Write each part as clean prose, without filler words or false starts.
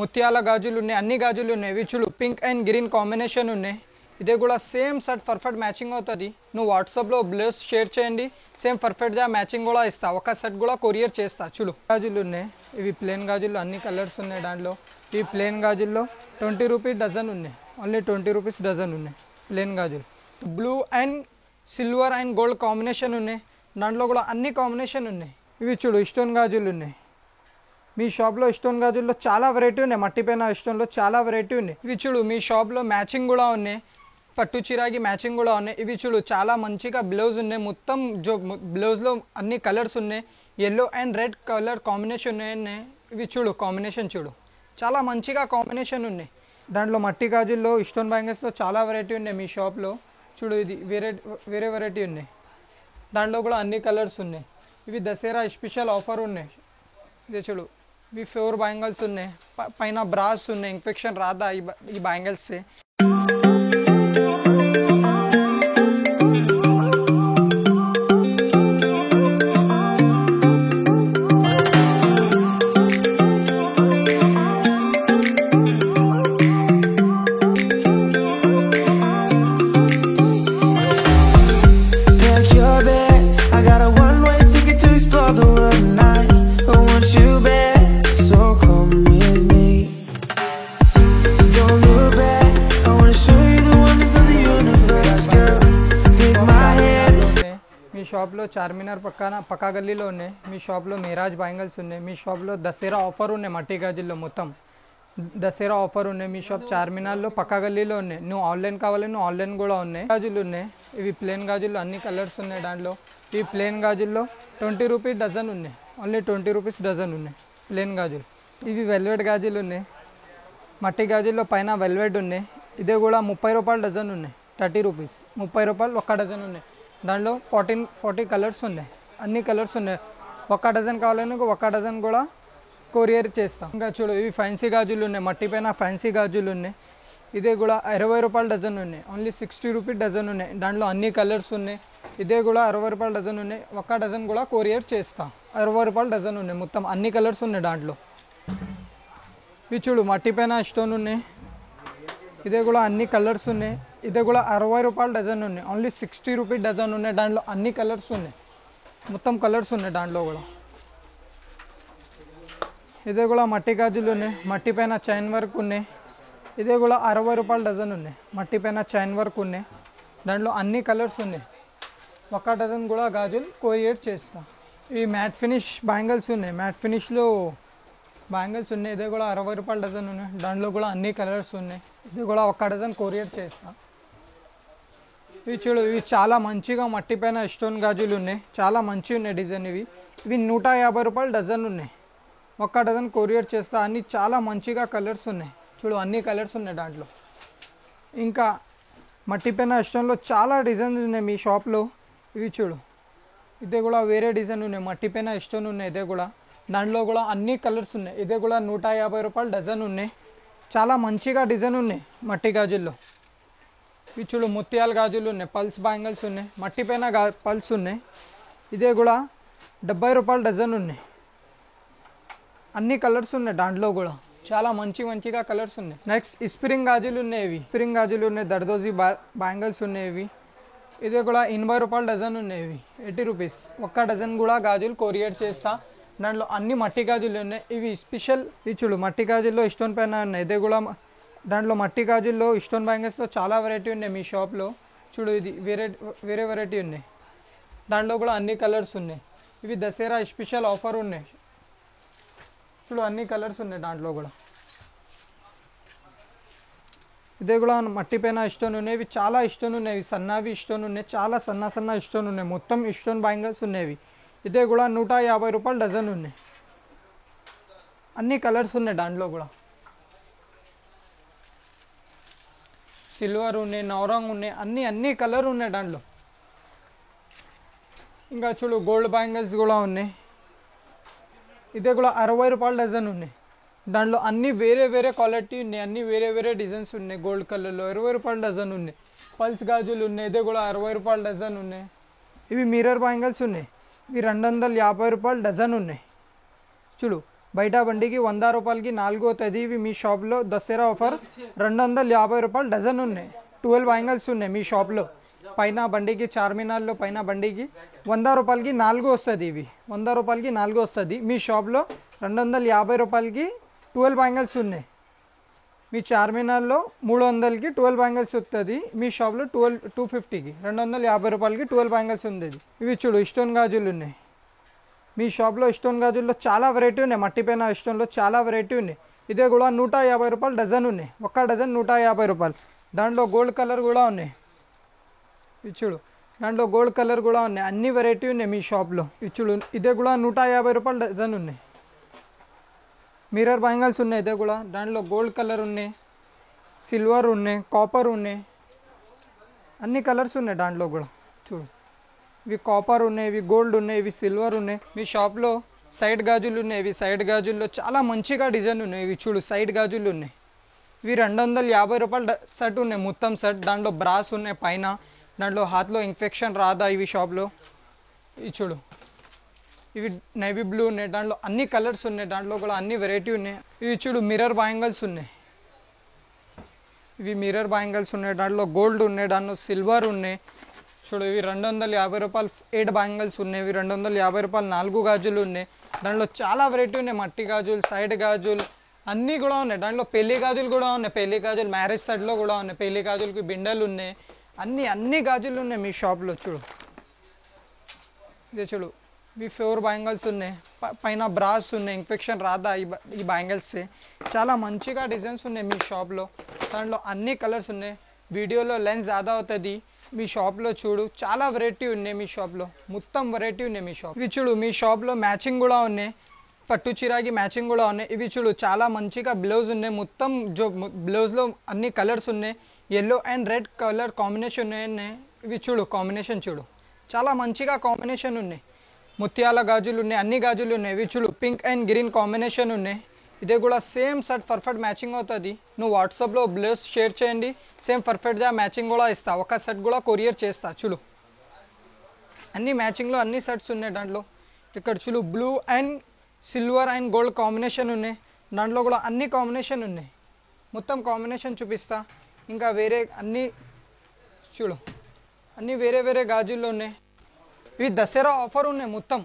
ముత్యాల గాజులు ఉన్నాయి, అన్ని గాజులు ఉన్నాయి. ఇవి చూడు పింక్ అండ్ గ్రీన్ కాంబినేషన్ ఉన్నాయి. ఇదే కూడా సేమ్ సెట్ పర్ఫెక్ట్ మ్యాచింగ్ అవుతుంది. నువ్వు వాట్సాప్లో బ్లౌజ్ షేర్ చేయండి, సేమ్ పర్ఫెక్ట్గా మ్యాచింగ్ కూడా ఇస్తా. ఒక సెట్ కూడా కొరియర్ చేస్తా. చూడు గాజులు ఉన్నాయి, ఇవి ప్లెయిన్ గాజులు అన్ని కలర్స్ ఉన్నాయి. దాంట్లో ఈ ప్లెయిన్ గాజుల్లో 20 రూపీస్ డజన్ ఉన్నాయి. ఓన్లీ 20 రూపీస్ డజన్ ఉన్నాయి ప్లెయిన్ గాజులు. Blue and silver and gold combination ఉన్నాయి. దాంట్లో కూడా అన్ని కాంబినేషన్ ఉన్నాయి. ఇవి చూడు స్టోన్ గాజులు ఉన్నాయి. మీ షాప్లో స్టోన్ గాజుల్లో చాలా వెరైటీ ఉన్నాయి. మట్టిపైన స్టోన్లో చాలా వెరైటీ ఉన్నాయి. ఇవి చూడు మీ షాప్లో మ్యాచింగ్ కూడా ఉన్నాయి, పట్టు చీరాకి మ్యాచింగ్ కూడా ఉన్నాయి. ఇవి చూడు చాలా మంచిగా బ్లౌజ్ ఉన్నాయి. మొత్తం బ్లౌజ్లో అన్ని కలర్స్ ఉన్నాయి. Yellow and red colour combination ఉన్నాయి. ఇవి చూడు కాంబినేషన్ చూడు చాలా మంచిగా కాంబినేషన్ ఉన్నాయి. దాంట్లో మట్టి గాజుల్లో స్టోన్ బ్యాంగిల్స్లో చాలా వెరైటీ ఉన్నాయి. మీ షాప్లో చూడు ఇది వేరే వెరైటీ ఉన్నాయి. దాంట్లో కూడా అన్ని కలర్స్ ఉన్నాయి. ఇవి దసరా స్పెషల్ ఆఫర్ ఉన్నాయి. ఇదే చూడు ఇవి 4 బ్యాంగిల్స్ ఉన్నాయి. పైన బ్రాస్ ఉన్నాయి, ఇన్ఫెక్షన్ రాదా ఈ బ్యాంగిల్స్. మీ షాప్లో చార్మినార్ పక్కా గల్లీలో ఉన్నాయి. మీ షాప్లో మీరాజ్ బ్యాంగిల్స్ ఉన్నాయి. మీ షాప్లో దసరా ఆఫర్ ఉన్నాయి. మట్టి గాజుల్లో మొత్తం దసరా ఆఫర్ ఉన్నాయి. మీ షాప్ చార్మినార్లో పక్కా గల్లీలో ఉన్నాయి. నువ్వు ఆన్లైన్ కావాలి, నువ్వు ఆన్లైన్ కూడా ఉన్నాయి. గాజులు ఉన్నాయి, ఇవి ప్లెయిన్ గాజుల్లో అన్ని కలర్స్ ఉన్నాయి. దాంట్లో ఈ ప్లెయిన్ గాజుల్లో 20 రూపీస్ డజన్ ఉన్నాయి. ఓన్లీ 20 రూపీస్ డజన్ ఉన్నాయి ప్లెయిన్ గాజులు. ఇవి వెల్వెట్ గాజులు ఉన్నాయి. మట్టి గాజుల్లో పైన వెల్వెట్ ఉన్నాయి. ఇదే కూడా 30 రూపాయలు డజన్ ఉన్నాయి. 30 రూపీస్ 30 రూపాయలు ఒక్క డజన్ ఉన్నాయి. దాంట్లో 40 కలర్స్ ఉన్నాయి. అన్ని కలర్స్ ఉన్నాయి. ఒక డజన్ కావాలని ఒక డజన్ కూడా కొరియర్ చేస్తాం. ఇంకా చూడు ఇవి ఫ్యాన్సీ గాజులు ఉన్నాయి. మట్టి పైన ఫ్యాన్సీ గాజులు ఉన్నాయి. ఇదే కూడా 20 రూపాయలు డజన్ ఉన్నాయి. ఓన్లీ 60 రూపీస్ డజన్ ఉన్నాయి. దాంట్లో అన్ని కలర్స్ ఉన్నాయి. ఇదే కూడా 60 రూపాయలు డజన్ ఉన్నాయి. ఒక డజన్ కూడా కొరియర్ చేస్తాం. 60 రూపాయలు డజన్ ఉన్నాయి. మొత్తం అన్ని కలర్స్ ఉన్నాయి దాంట్లో. ఇవి చూడు మట్టి పైన స్టోన్ ఉన్నాయి. ఇదే కూడా అన్ని కలర్స్ ఉన్నాయి. ఇదే కూడా 60 రూపాయలు డజన్ ఉన్నాయి. ఓన్లీ 60 రూపీస్ డజన్ ఉన్నాయి. దాంట్లో అన్ని కలర్స్ ఉన్నాయి. మొత్తం కలర్స్ ఉన్నాయి దాంట్లో కూడా. ఇదే కూడా మట్టి గాజులు ఉన్నాయి. మట్టి పైన చైన్ వర్క్ ఉన్నాయి. ఇదే కూడా 60 రూపాయలు డజన్ ఉన్నాయి. మట్టి పైన చైన్ వర్క్ ఉన్నాయి. దాంట్లో అన్ని కలర్స్ ఉన్నాయి. ఒక డజన్ కూడా గాజులు కొరియర్ చేస్తాం. ఇవి మ్యాట్ ఫినిష్ బ్యాంగిల్స్ ఉన్నాయి. మ్యాట్ ఫినిష్లో బ్యాంగిల్స్ ఉన్నాయి. ఇదే కూడా 60 రూపాయలు డజన్ ఉన్నాయి. దాంట్లో కూడా అన్ని కలర్స్ ఉన్నాయి. ఇది కూడా ఒక డజన్ కొరియర్ చేస్తాం. ఇవి చూడు ఇవి చాలా మంచిగా మట్టి పైన స్టోన్ గాజులు ఉన్నాయి. చాలా మంచిగా ఉన్నాయి డిజైన్. ఇవి 150 రూపాయలు డజన్ ఉన్నాయి. ఒక్క డజన్ కొరియర్ చేస్తా. అన్ని చాలా మంచిగా కలర్స్ ఉన్నాయి. చూడు అన్ని కలర్స్ ఉన్నాయి దాంట్లో. ఇంకా మట్టి పైన స్టోన్లో చాలా డిజైన్స్ ఉన్నాయి మీ షాప్లో. ఇవి చూడు ఇదే కూడా వేరే డిజైన్ ఉన్నాయి. మట్టి పైన స్టోన్ ఉన్నాయి. ఇదే కూడా దాంట్లో కూడా అన్ని కలర్స్ ఉన్నాయి. ఇదే కూడా 150 రూపాయలు డజన్ ఉన్నాయి. చాలా మంచిగా డిజైన్ ఉన్నాయి మట్టి గాజుల్లో. ఇవి చూడు ముత్యాల గాజులు ఉన్నాయి. పల్స్ బ్యాంగిల్స్ ఉన్నాయి. మట్టి పైన పల్స్ ఉన్నాయి. ఇదే కూడా 70 రూపాయలు డజన్ ఉన్నాయి. అన్ని కలర్స్ ఉన్నాయి దాంట్లో కూడా. చాలా మంచిగా కలర్స్ ఉన్నాయి. నెక్స్ట్ స్ప్రింగ్ గాజులు ఉన్నాయి. ఇవి స్ప్రింగ్ గాజులు ఉన్నాయి. దర్దోజీ బ్యాంగిల్స్ ఉన్నాయి. ఇదే కూడా 80 రూపాయలు డజన్ ఉన్నాయి. ఇవి 80 రూపీస్. ఒక్క డజన్ కూడా గాజులు కొరియర్ చేస్తా. దాంట్లో అన్ని మట్టి గాజులు ఉన్నాయి. ఇవి స్పెషల్. ఇవి చూడు మట్టి గాజుల్లో స్టోన్ పైన ఉన్నాయి. ఇదే కూడా దాంట్లో మట్టి గాజుల్లో స్టోన్ బ్యాంగిల్స్లో చాలా వెరైటీ ఉన్నాయి మీ షాప్లో. చూడు ఇది వేరే వెరైటీ ఉన్నాయి. దాంట్లో కూడా అన్ని కలర్స్ ఉన్నాయి. ఇవి దసరా స్పెషల్ ఆఫర్ ఉన్నాయి. చూడు అన్ని కలర్స్ ఉన్నాయి దాంట్లో కూడా. ఇదే కూడా మట్టి పైన స్టోన్ ఉన్నాయి. ఇవి చాలా స్టోన్ ఉన్నాయి. ఇవి సన్నవి స్టోన్ ఉన్నాయి. చాలా సన్న స్టోన్ ఉన్నాయి. మొత్తం స్టోన్ బ్యాంగిల్స్ ఉన్నాయి. ఇదే కూడా 150 రూపాయలు డజన్ ఉన్నాయి. అన్ని కలర్స్ ఉన్నాయి దాంట్లో కూడా. సిల్వర్ ఉన్నాయి, నవరంగ్ ఉన్నాయి, అన్ని కలర్ ఉన్నాయి దాంట్లో. ఇంకా చూడు గోల్డ్ బ్యాంగిల్స్ కూడా ఉన్నాయి. ఇదే కూడా 60 రూపాయలు డజన్ ఉన్నాయి. దాంట్లో అన్ని వేరే క్వాలిటీ ఉన్నాయి. అన్ని వేరే డిజైన్స్ ఉన్నాయి. గోల్డ్ కలర్లో 20 రూపాయలు డజన్ ఉన్నాయి. పల్స్ గాజులు ఉన్నాయి. ఇదే కూడా 60 రూపాయలు డజన్ ఉన్నాయి. ఇవి మిర్రర్ బ్యాంగిల్స్ ఉన్నాయి. ఇవి 250 రూపాయలు డజన్ ఉన్నాయి. చూడు బయట బండికి 100 రూపాయలకి 4 అవుతుంది. ఇవి మీ షాప్లో దసరా ఆఫర్ 250 రూపాయలు డజన్ ఉన్నాయి. 12 బ్యాంగిల్స్ ఉన్నాయి మీ షాప్లో. పైన బండికి చార్మినార్లో పైన బండికి 100 రూపాయలకి 4 వస్తుంది. ఇవి 100 రూపాయలకి 4 వస్తుంది. మీ షాప్లో 250 రూపాయలకి 12 బ్యాంగిల్స్ ఉన్నాయి. మీ చార్మినార్లో 300కి 12 బ్యాంగిల్స్ వస్తుంది. మీ షాప్లో 250కి 250 రూపాయలకి 12 బ్యాంగిల్స్ ఉంది. ఇవి చూడు స్టోన్ గాజులు ఉన్నాయి. మీ షాప్లో స్టోన్ గాజుల్లో చాలా వెరైటీ ఉన్నాయి. మట్టిపైన స్టోన్లో చాలా వెరైటీ ఉన్నాయి. ఇదే కూడా 150 రూపాయలు డజన్ ఉన్నాయి. ఒక్క డజన్ 150 రూపాయలు. దాంట్లో గోల్డ్ కలర్ కూడా ఉన్నాయి. ఇది చూడు దాంట్లో గోల్డ్ కలర్ కూడా ఉన్నాయి. అన్ని వెరైటీ ఉన్నాయి మీ షాప్లో. ఇది చూడు ఇదే కూడా 150 రూపాయలు డజన్ ఉన్నాయి. మిర్రర్ బ్యాంగిల్స్ ఉన్నాయి. ఇదే కూడా దాంట్లో గోల్డ్ కలర్ ఉన్నాయి, సిల్వర్ ఉన్నాయి, కాపర్ ఉన్నాయి, అన్ని కలర్స్ ఉన్నాయి దాంట్లో కూడా. చూడు ఇవి కాపర్ ఉన్నాయి, ఇవి గోల్డ్ ఉన్నాయి, ఇవి సిల్వర్ ఉన్నాయి. మీ షాప్లో సైడ్ గాజులు ఉన్నాయి. ఇవి సైడ్ గాజుల్లో చాలా మంచిగా డిజైన్ ఉన్నాయి. ఇవి చూడు సైడ్ గాజులు ఉన్నాయి. ఇవి 250 రూపాయలు సెట్ ఉన్నాయి. మొత్తం సెట్. దాంట్లో బ్రాస్ ఉన్నాయి పైన. దాంట్లో హాత్లో ఇన్ఫెక్షన్ రాదా ఇవి షాప్లో. ఇవి చూడు ఇవి నేవీ బ్లూ ఉన్నాయి. దాంట్లో అన్ని కలర్స్ ఉన్నాయి. దాంట్లో కూడా అన్ని వెరైటీ ఉన్నాయి. ఇవి చూడు మిర్రర్ బ్యాంగిల్స్ ఉన్నాయి. ఇవి మిర్రర్ బ్యాంగిల్స్ ఉన్నాయి. దాంట్లో గోల్డ్ ఉన్నాయి, దాంట్లో సిల్వర్ ఉన్నాయి. చూడు ఇవి 250 రూపాయలు 8 బ్యాంగిల్స్ ఉన్నాయి. ఇవి 250 రూపాయలు 4 గాజులు ఉన్నాయి. దాంట్లో చాలా వెరైటీ ఉన్నాయి. మట్టి గాజులు, సైడ్ గాజులు అన్నీ కూడా ఉన్నాయి. దాంట్లో పెళ్లి గాజులు కూడా ఉన్నాయి. పెళ్లి గాజులు మ్యారేజ్ సైడ్లో కూడా ఉన్నాయి. పెళ్లి గాజులకి బిండెలు ఉన్నాయి. అన్ని గాజులు ఉన్నాయి మీ షాప్లో. చూడు ఇదే చూడు ఇవి 4 బ్యాంగిల్స్ ఉన్నాయి. పైన బ్రాస్ ఉన్నాయి. ఇన్ఫెక్షన్ రాదా ఈ బ్యాంగిల్స్. చాలా మంచిగా డిజైన్స్ ఉన్నాయి మీ షాప్లో. దాంట్లో అన్ని కలర్స్ ఉన్నాయి. వీడియోలో లెన్స్ జ్యాదా అవుతుంది. మీ షాప్లో చూడు చాలా వెరైటీ ఉన్నాయి. మీ షాప్లో మొత్తం వెరైటీ ఉన్నాయి మీ షాప్. ఇవి చూడు మీ షాప్లో మ్యాచింగ్ కూడా ఉన్నాయి. పట్టు చీరాకి మ్యాచింగ్ కూడా ఉన్నాయి. ఇవి చూడు చాలా మంచిగా బ్లౌజ్ ఉన్నాయి. మొత్తం బ్లౌజ్లో అన్ని కలర్స్ ఉన్నాయి. yellow and red colour combination ఉన్నాయి. ఇవి చూడు కాంబినేషన్ చూడు చాలా మంచిగా కాంబినేషన్ ఉన్నాయి. ముత్యాల గాజులు ఉన్నాయి. అన్ని గాజులు ఉన్నాయి. ఇవి చూడు పింక్ అండ్ గ్రీన్ కాంబినేషన్ ఉన్నాయి. ఇదే కూడా సేమ్ సెట్ పర్ఫెక్ట్ మ్యాచింగ్ అవుతుంది. నువ్వు వాట్సాప్లో బ్లౌజ్ షేర్ చేయండి. సేమ్ పర్ఫెక్ట్గా మ్యాచింగ్ కూడా ఇస్తా. ఒక సెట్ కూడా కొరియర్ చేస్తా. చూడు అన్ని మ్యాచింగ్లో అన్ని సెట్స్ ఉన్నాయి. దాంట్లో ఇక్కడ చూడు blue and silver and gold combination ఉన్నాయి. దాంట్లో కూడా అన్ని కాంబినేషన్ ఉన్నాయి. మొత్తం కాంబినేషన్ చూపిస్తా. ఇంకా వేరే అన్ని చూడు అన్ని వేరే గాజుల్లో ఉన్నాయి. ఇవి దసరా ఆఫర్ ఉన్నాయి మొత్తం.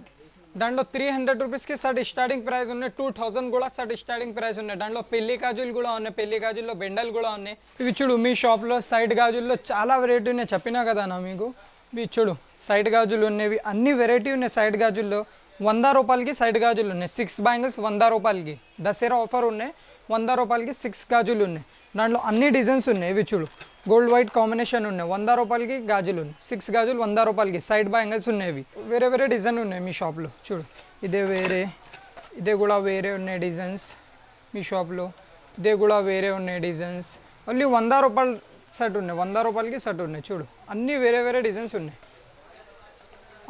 దాంట్లో 300 రూపీస్కి సెట్ స్టార్టింగ్ ప్రైస్ ఉన్నాయి. 2000 కూడా సెట్ స్టార్టింగ్ ప్రైస్ ఉన్నాయి. దాంట్లో పెళ్లి గాజులు కూడా ఉన్నాయి. పెళ్లి గాజుల్లో బెండలు కూడా ఉన్నాయి. ఇవి చూడు మీ షాప్లో సైడ్ గాజుల్లో చాలా వెరైటీ ఉన్నాయి. చెప్పినా కదా నా మీకు. ఇవి చూడు సైడ్ గాజులు ఉన్నాయి. అన్ని వెరైటీ ఉన్నాయి సైడ్ గాజుల్లో. 100 రూపాయలకి సైడ్ గాజులు ఉన్నాయి. 6 బ్యాంగిల్స్ 100 రూపాయలకి. దసరా ఆఫర్ ఉన్నాయి. 100 రూపాయలకి 6 గాజులు ఉన్నాయి. దాంట్లో అన్ని డిజైన్స్ ఉన్నాయి. ఇవి చూడు గోల్డ్ వైట్ కాంబినేషన్ ఉన్నాయి. 100 రూపాయలకి గాజులు ఉన్నాయి. 6 గాజులు 100 రూపాయలకి. సైడ్ బ్యాంగిల్స్ ఉన్నాయి. ఇవి వేరే డిజైన్ ఉన్నాయి మీ షాప్లో. చూడు ఇదే కూడా వేరే ఉన్నాయి డిజైన్స్ మీ షాప్లో. ఇదే కూడా వేరే ఉన్నాయి డిజైన్స్. ఓన్లీ 100 రూపాయలు సెట్ ఉన్నాయి. 100 రూపాయలకి సెట్ ఉన్నాయి. చూడు అన్ని వేరే డిజైన్స్ ఉన్నాయి.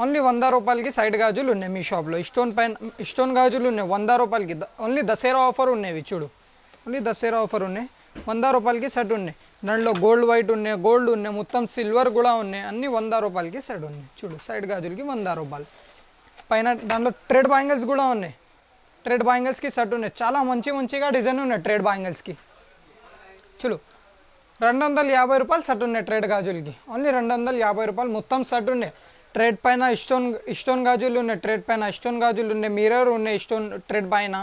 ఓన్లీ 100 రూపాయలకి సైడ్ గాజులు ఉన్నాయి మీ షాప్లో. స్టోన్ గాజులు ఉన్నాయి 100 రూపాయలకి. ఓన్లీ దసరా ఆఫర్ ఉన్నాయి. చూడు ఓన్లీ దసరా ఆఫర్ ఉన్నాయి. 100 రూపాయలకి సెట్ ఉన్నాయి. దాంట్లో గోల్డ్ వైట్ ఉన్నాయి, గోల్డ్ ఉన్నాయి, మొత్తం సిల్వర్ కూడా ఉన్నాయి. అన్ని 100 రూపాయలకి సెట్ ఉన్నాయి. చూడు సైడ్ గాజులకి 100 రూపాయలు. పైన దాంట్లో ట్రెడ్ బ్యాంగిల్స్ కూడా ఉన్నాయి. ట్రెడ్ బ్యాంగిల్స్కి సెట్ ఉన్నాయి. చాలా మంచిగా డిజైన్ ఉన్నాయి ట్రెడ్ బ్యాంగిల్స్కి. చూడు 250 రూపాయలు సెట్ ఉన్నాయి ట్రెడ్ గాజులకి. ఓన్లీ 250 రూపాయలు మొత్తం సెట్ ఉన్నాయి. ట్రెడ్ పైన స్టోన్ గాజులు ఉన్నాయి. ట్రెడ్ పైన స్టోన్ గాజులు ఉన్నాయి. మిర్రర్ ఉన్నాయి స్టోన్ ట్రెడ్ పైన.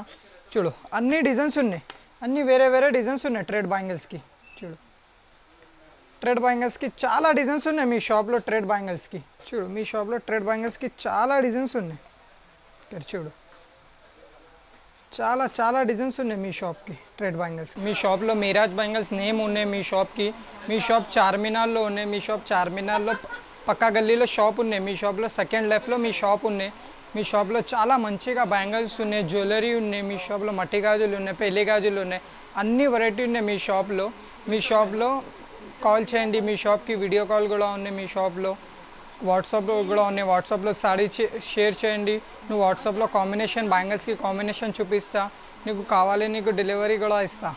చూడు అన్ని డిజైన్స్ ఉన్నాయి. అన్ని వేరే డిజైన్స్ ఉన్నాయి ట్రెడ్ బ్యాంగిల్స్కి. చూడు ట్రెడ్ బ్యాంగిల్స్కి చాలా డిజైన్స్ ఉన్నాయి మీ షాప్లో. ట్రెడ్ బ్యాంగిల్స్కి చూడు మీ షాప్లో ట్రెడ్ బ్యాంగిల్స్కి చాలా డిజైన్స్ ఉన్నాయి. ఇక్కడ చూడు చాలా డిజైన్స్ ఉన్నాయి మీ షాప్కి ట్రెడ్ బ్యాంగిల్స్. మీ షాప్లో మీరాజ్ బ్యాంగిల్స్ నేమ్ ఉన్నాయి మీ షాప్కి. మీ షాప్ చార్మినార్లో ఉన్నాయి. మీ షాప్ చార్మినార్లో పక్కా గల్లీలో షాప్ ఉన్నాయి. మీ షాప్లో సెకండ్ లెఫ్ట్లో మీ షాప్ ఉన్నాయి. మీ షాప్లో చాలా మంచిగా బ్యాంగిల్స్ ఉన్నాయి, జ్యువెలరీ ఉన్నాయి. మీ షాప్లో మట్టి గాజులు ఉన్నాయి, పెళ్లి గాజులు ఉన్నాయి. అన్ని వెరైటీ ఉన్నాయి మీ షాప్లో. మీ షాప్లో కాల్ చేయండి. మీ షాప్కి వీడియో కాల్ కూడా ఉన్నాయి. మీ షాప్లో వాట్సాప్లో కూడా ఉన్నాయి. వాట్సాప్లో సారీ షేర్ చేయండి. నువ్వు వాట్సాప్లో కాంబినేషన్ బ్యాంగిల్స్కి కాంబినేషన్ చూపిస్తా. నీకు కావాలి నీకు డెలివరీ కూడా ఇస్తా.